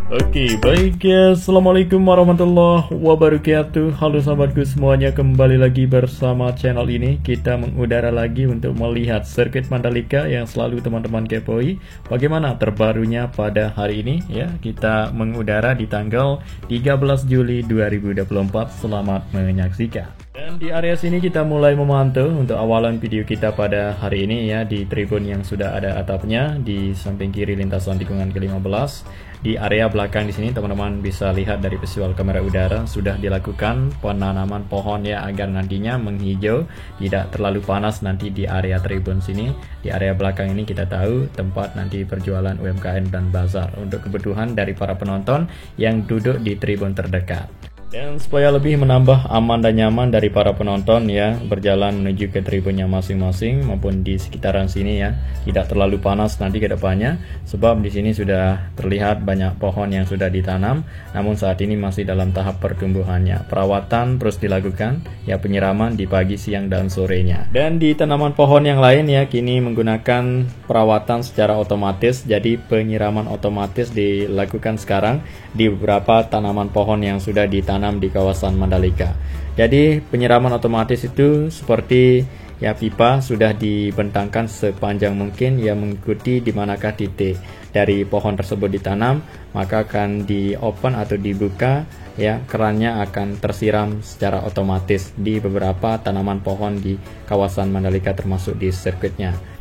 Oke, baik ya. Assalamualaikum warahmatullahi wabarakatuh. Halo sahabatku semuanya, kembali lagi bersama channel ini. Kita mengudara lagi untuk melihat sirkuit Mandalika yang selalu teman-teman kepoi. Bagaimana terbarunya pada hari ini ya. Kita mengudara di tanggal 13 Juli 2024. Selamat menyaksikan. Dan di area sini kita mulai memantau untuk awalan video kita pada hari ini ya, di tribun yang sudah ada atapnya di samping kiri lintasan tikungan ke-15. Di area belakang di sini teman-teman bisa lihat dari visual kamera udara sudah dilakukan penanaman pohon ya, agar nantinya menghijau, tidak terlalu panas nanti di area tribun sini. Di area belakang ini kita tahu tempat nanti perjualan UMKM dan bazar untuk kebutuhan dari para penonton yang duduk di tribun terdekat. Dan supaya lebih menambah aman dan nyaman dari para penonton ya, berjalan menuju ke tribunnya masing-masing maupun di sekitaran sini ya, tidak terlalu panas nanti ke depannya, sebab di sini sudah terlihat banyak pohon yang sudah ditanam, namun saat ini masih dalam tahap pertumbuhannya. Perawatan terus dilakukan ya, penyiraman di pagi, siang dan sorenya. Dan di tanaman pohon yang lain ya, kini menggunakan perawatan secara otomatis, jadi penyiraman otomatis dilakukan sekarang di beberapa tanaman pohon yang sudah ditanam di kawasan Mandalika. Jadi penyiraman otomatis itu seperti ya, pipa sudah dibentangkan sepanjang mungkin ya, mengikuti di manakah titik dari pohon tersebut ditanam, maka akan di open atau dibuka ya, kerannya akan tersiram secara otomatis di beberapa tanaman pohon di kawasan Mandalika termasuk di sirkuitnya.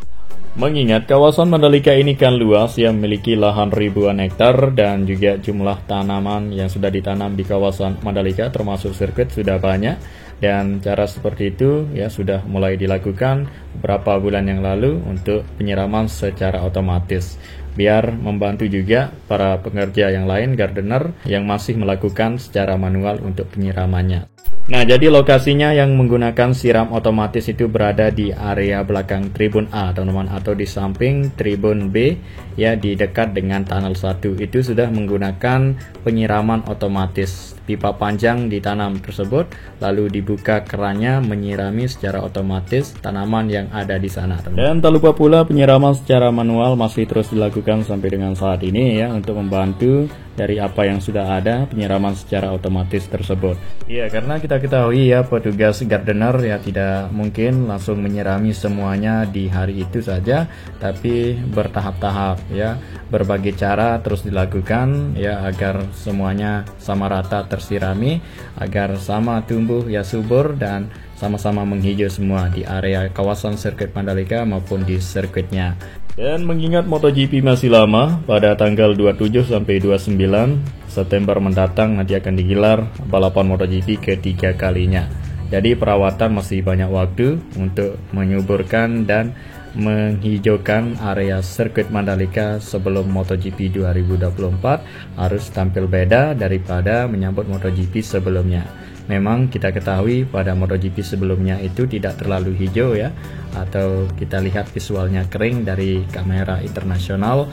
Mengingat kawasan Mandalika ini kan luas yang memiliki lahan ribuan hektar dan juga jumlah tanaman yang sudah ditanam di kawasan Mandalika termasuk sirkuit sudah banyak, dan cara seperti itu ya sudah mulai dilakukan beberapa bulan yang lalu untuk penyiraman secara otomatis, biar membantu juga para pekerja yang lain, gardener yang masih melakukan secara manual untuk penyiramannya. Nah, jadi lokasinya yang menggunakan siram otomatis itu berada di area belakang tribun A, teman-teman, atau di samping tribun B ya, di dekat dengan tunnel 1. Itu sudah menggunakan penyiraman otomatis. Pipa panjang ditanam tersebut, lalu dibuka kerannya menyirami secara otomatis tanaman yang ada di sana, teman-teman. Dan tak lupa pula penyiraman secara manual masih terus dilakukan sampai dengan saat ini ya, untuk membantu dari apa yang sudah ada penyiraman secara otomatis tersebut. Iya, karena kita ketahui ya, petugas gardener ya tidak mungkin langsung menyirami semuanya di hari itu saja, tapi bertahap-tahap ya, berbagai cara terus dilakukan ya, agar semuanya sama rata tersirami, agar sama tumbuh ya, subur dan sama-sama menghijau semua di area kawasan sirkuit Mandalika maupun di sirkuitnya. Dan mengingat MotoGP masih lama, pada tanggal 27 sampai 29 September mendatang nanti akan digelar balapan MotoGP ketiga kalinya. Jadi perawatan masih banyak waktu untuk menyuburkan dan menghijaukan area sirkuit Mandalika sebelum MotoGP 2024 harus tampil beda daripada menyambut MotoGP sebelumnya. Memang kita ketahui pada MotoGP sebelumnya itu tidak terlalu hijau ya, atau kita lihat visualnya kering dari kamera internasional.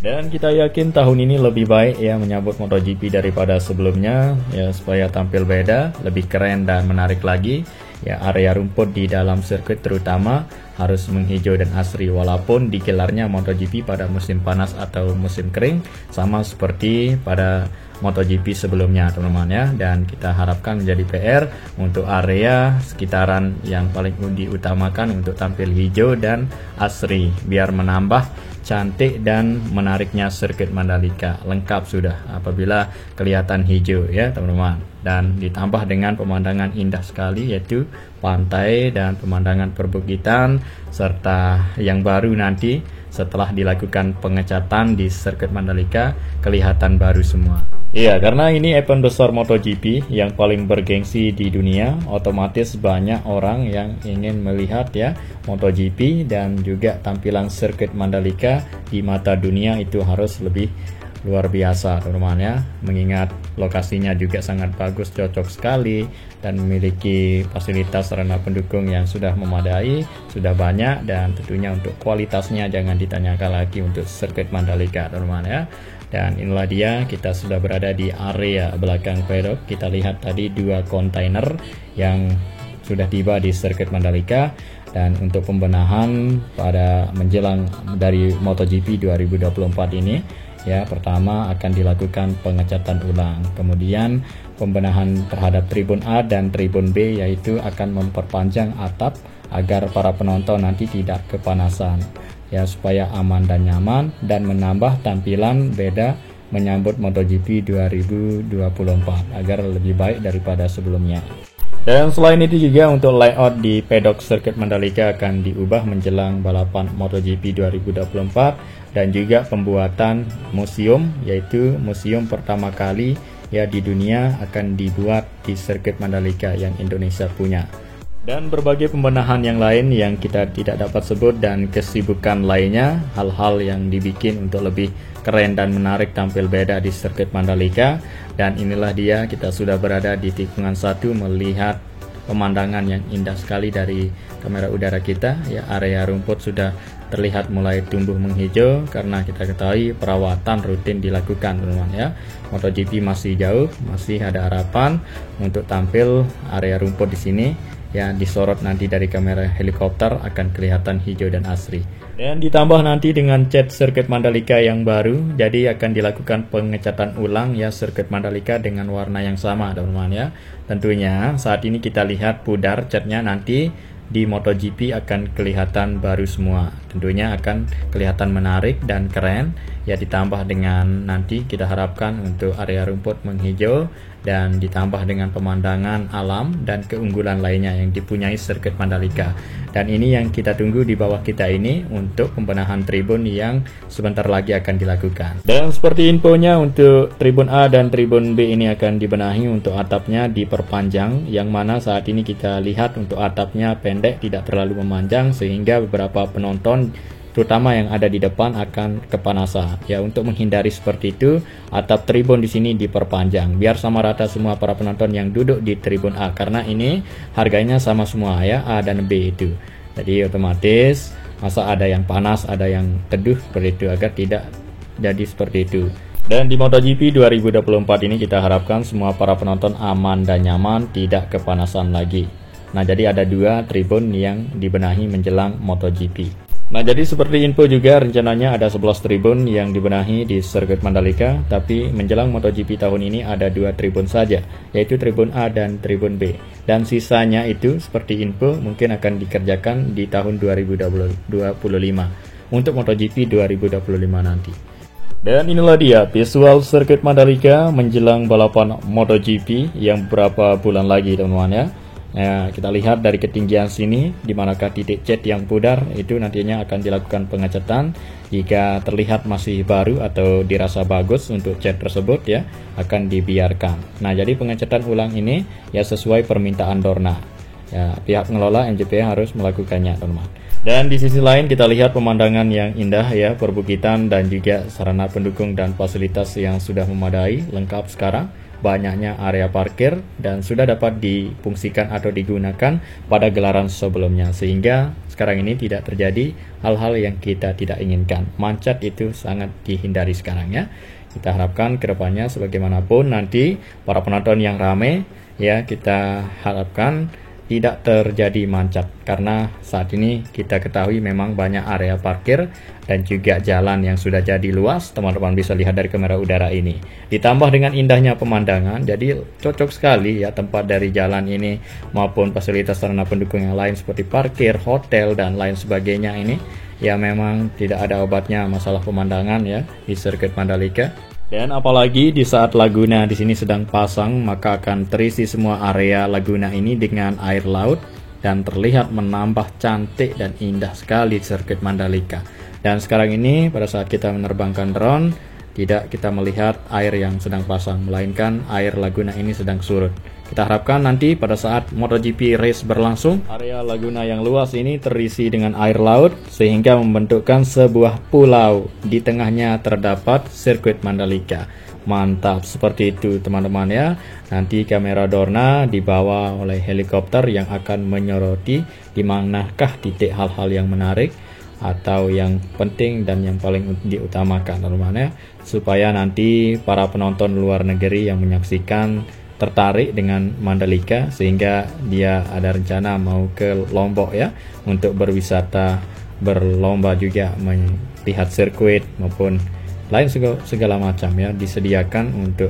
Dan kita yakin tahun ini lebih baik ya menyambut MotoGP daripada sebelumnya ya, supaya tampil beda, lebih keren dan menarik lagi. Ya, area rumput di dalam sirkuit terutama harus menghijau dan asri, walaupun digelarnya MotoGP pada musim panas atau musim kering sama seperti pada MotoGP sebelumnya, teman-teman ya. Dan kita harapkan menjadi PR untuk area sekitaran yang paling diutamakan untuk tampil hijau dan asri, biar menambah cantik dan menariknya sirkuit Mandalika. Lengkap sudah apabila kelihatan hijau ya, teman-teman. Dan ditambah dengan pemandangan indah sekali, yaitu pantai dan pemandangan perbukitan, serta yang baru nanti setelah dilakukan pengecatan di sirkuit Mandalika kelihatan baru semua. Iya, karena ini event besar MotoGP yang paling bergengsi di dunia, otomatis banyak orang yang ingin melihat ya MotoGP, dan juga tampilan sirkuit Mandalika di mata dunia itu harus lebih luar biasa, teman-teman ya. Mengingat lokasinya juga sangat bagus, cocok sekali, dan memiliki fasilitas sarana pendukung yang sudah memadai, sudah banyak, dan tentunya untuk kualitasnya jangan ditanyakan lagi untuk sirkuit Mandalika, teman-teman ya. Dan inilah dia, kita sudah berada di area belakang paddock. Kita lihat tadi 2 kontainer yang sudah tiba di sirkuit Mandalika. Dan untuk pembenahan pada menjelang dari MotoGP 2024 ini Ya, pertama akan dilakukan pengecatan ulang, kemudian pembenahan terhadap tribun A dan tribun B, yaitu akan memperpanjang atap agar para penonton nanti tidak kepanasan, ya, supaya aman dan nyaman dan menambah tampilan beda menyambut MotoGP 2024 agar lebih baik daripada sebelumnya. Dan selain itu juga untuk layout di pedok sirkuit Mandalika akan diubah menjelang balapan MotoGP 2024, dan juga pembuatan museum, yaitu museum pertama kali ya di dunia akan dibuat di sirkuit Mandalika yang Indonesia punya. Dan berbagai pembenahan yang lain yang kita tidak dapat sebut dan kesibukan lainnya, hal-hal yang dibikin untuk lebih keren dan menarik tampil beda di sirkuit Mandalika. Dan inilah dia, kita sudah berada di tikungan 1 melihat pemandangan yang indah sekali dari kamera udara kita, ya. Area rumput sudah terlihat mulai tumbuh menghijau karena kita ketahui perawatan rutin dilakukan, teman-teman, ya. MotoGP masih jauh, masih ada harapan untuk tampil area rumput di sini. Ya, disorot nanti dari kamera helikopter akan kelihatan hijau dan asri. Dan ditambah nanti dengan cat sirkuit Mandalika yang baru, jadi akan dilakukan pengecatan ulang ya sirkuit Mandalika dengan warna yang sama, teman-teman, ya. Tentunya saat ini kita lihat pudar catnya, nanti di MotoGP akan kelihatan baru semua. Tentunya akan kelihatan menarik dan keren, ya, ditambah dengan nanti kita harapkan untuk area rumput menghijau dan ditambah dengan pemandangan alam dan keunggulan lainnya yang dipunyai sirkuit Mandalika. Dan ini yang kita tunggu di bawah kita ini untuk pembenahan tribun yang sebentar lagi akan dilakukan. Dan seperti infonya, untuk tribun A dan tribun B ini akan dibenahi untuk atapnya diperpanjang, yang mana saat ini kita lihat untuk atapnya pendek, tidak terlalu memanjang, sehingga beberapa penonton terutama yang ada di depan akan kepanasan. Ya, untuk menghindari seperti itu, atap tribun di sini diperpanjang biar sama rata semua para penonton yang duduk di tribun A, karena ini harganya sama semua, ya, A dan B itu. Jadi otomatis masa ada yang panas, ada yang teduh seperti itu, agar tidak jadi seperti itu. Dan di MotoGP 2024 ini kita harapkan semua para penonton aman dan nyaman, tidak kepanasan lagi. Nah, jadi ada 2 tribun yang dibenahi menjelang MotoGP. Nah, jadi seperti info juga, rencananya ada 11 tribun yang dibenahi di sirkuit Mandalika, tapi menjelang MotoGP tahun ini ada 2 tribun saja, yaitu tribun A dan tribun B. Dan sisanya itu seperti info mungkin akan dikerjakan di tahun 2025 untuk MotoGP 2025 nanti. Dan inilah dia visual sirkuit Mandalika menjelang balapan MotoGP yang beberapa bulan lagi, teman-teman, ya. Nah, kita lihat dari ketinggian sini, di manakah titik cat yang pudar, itu nantinya akan dilakukan pengecatan. Jika terlihat masih baru atau dirasa bagus untuk cat tersebut, ya, akan dibiarkan. Nah, jadi pengecatan ulang ini ya sesuai permintaan Dorna. Ya, pihak pengelola MGP harus melakukannya, teman-teman. Dan di sisi lain kita lihat pemandangan yang indah, ya, perbukitan dan juga sarana pendukung dan fasilitas yang sudah memadai, lengkap sekarang. Banyaknya area parkir dan sudah dapat difungsikan atau digunakan pada gelaran sebelumnya, sehingga sekarang ini tidak terjadi hal-hal yang kita tidak inginkan. Macet itu sangat dihindari sekarang, ya. Kita harapkan kedepannya sebagaimanapun nanti para penonton yang rame, ya, kita harapkan tidak terjadi macet, karena saat ini kita ketahui memang banyak area parkir dan juga jalan yang sudah jadi luas, teman-teman bisa lihat dari kamera udara ini. Ditambah dengan indahnya pemandangan, jadi cocok sekali, ya, tempat dari jalan ini maupun fasilitas sarana pendukung yang lain seperti parkir, hotel dan lain sebagainya ini, ya, memang tidak ada obatnya masalah pemandangan, ya, di sirkuit Mandalika. Dan apalagi di saat Laguna di sini sedang pasang, maka akan terisi semua area Laguna ini dengan air laut dan terlihat menambah cantik dan indah sekali sirkuit Mandalika. Dan sekarang ini pada saat kita menerbangkan drone, tidak kita melihat air yang sedang pasang, melainkan air Laguna ini sedang surut. Kita harapkan nanti pada saat MotoGP race berlangsung, area Laguna yang luas ini terisi dengan air laut sehingga membentukkan sebuah pulau. Di tengahnya terdapat sirkuit Mandalika. Mantap, seperti itu, teman-teman, ya. Nanti kamera Dorna dibawa oleh helikopter yang akan menyoroti di manakah titik hal-hal yang menarik atau yang penting dan yang paling diutamakan, teman-teman, ya, supaya nanti para penonton luar negeri yang menyaksikan tertarik dengan Mandalika, sehingga dia ada rencana mau ke Lombok, ya, untuk berwisata, berlomba juga melihat sirkuit maupun lain segala macam ya disediakan untuk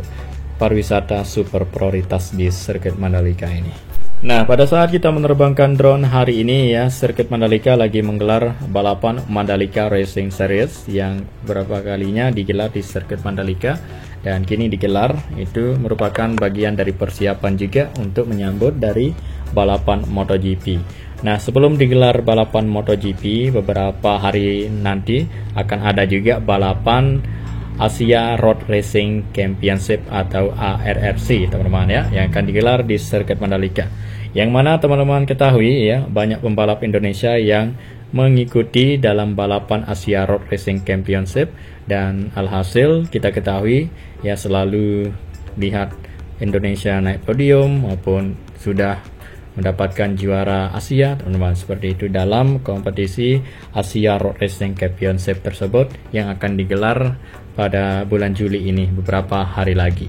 pariwisata super prioritas di sirkuit Mandalika ini. Nah, pada saat kita menerbangkan drone hari ini ya, sirkuit Mandalika lagi menggelar balapan Mandalika Racing Series yang beberapa kalinya digelar di sirkuit Mandalika dan kini digelar. Itu merupakan bagian dari persiapan juga untuk menyambut dari balapan MotoGP. Nah, sebelum digelar balapan MotoGP, beberapa hari nanti akan ada juga balapan Asia Road Racing Championship atau ARRC teman-teman ya, yang akan digelar di sirkuit Mandalika. Yang mana teman-teman ketahui ya, banyak pembalap Indonesia yang mengikuti dalam balapan Asia Road Racing Championship, dan alhasil kita ketahui ya selalu lihat Indonesia naik podium maupun sudah mendapatkan juara Asia teman-teman, seperti itu dalam kompetisi Asia Road Racing Championship tersebut yang akan digelar pada bulan Juli ini beberapa hari lagi.